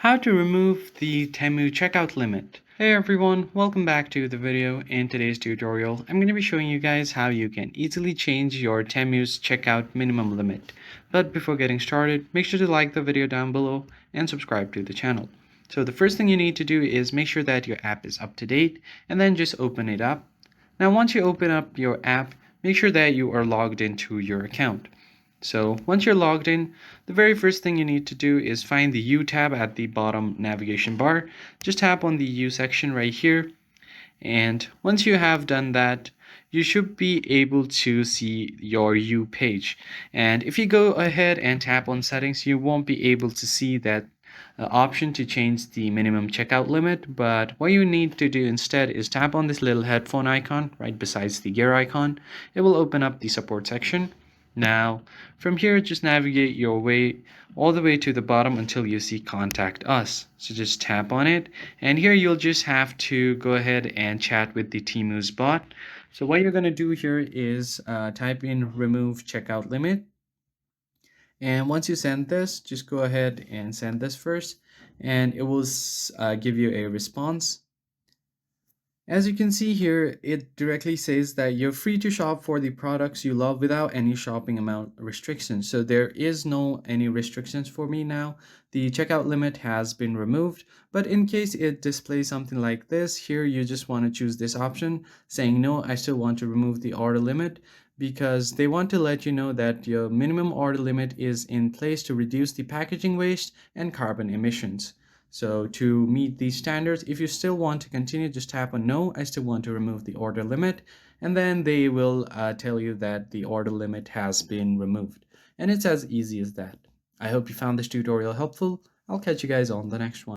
How to remove the Temu checkout limit. Hey everyone, welcome back to the video. In today's tutorial, I'm going to be showing you guys how you can easily change your Temu's checkout minimum limit. But before getting started, make sure to like the video down below and subscribe to the channel. So the first thing you need to do is make sure that your app is up to date and then just open it up. Now once you open up your app, make sure that you are logged into your account. So once you're logged in, the very first thing you need to do is find the U tab at the bottom navigation bar. Just tap on the U section right here. And once you have done that, you should be able to see your U page. And if you go ahead and tap on settings, you won't be able to see that option to change the minimum checkout limit. But what you need to do instead is tap on this little headphone icon right besides the gear icon. It will open up the support section. Now, from here, just navigate your way all the way to the bottom until you see Contact Us. So just tap on it, and here you'll just have to go ahead and chat with the Temu's bot. So what you're going to do here is type in remove checkout limit. And once you send this, just go ahead and send this first, and it will give you a response. As you can see here, it directly says that you're free to shop for the products you love without any shopping amount restrictions. So there is no any restrictions for me now. The checkout limit has been removed, but in case it displays something like this, here you just want to choose this option saying no, I still want to remove the order limit, because they want to let you know that your minimum order limit is in place to reduce the packaging waste and carbon emissions. So to meet these standards, if you still want to continue, just tap on no, I still want to remove the order limit, and then they will tell you that the order limit has been removed. And it's as easy as that. I hope you found this tutorial helpful. I'll catch you guys on the next one.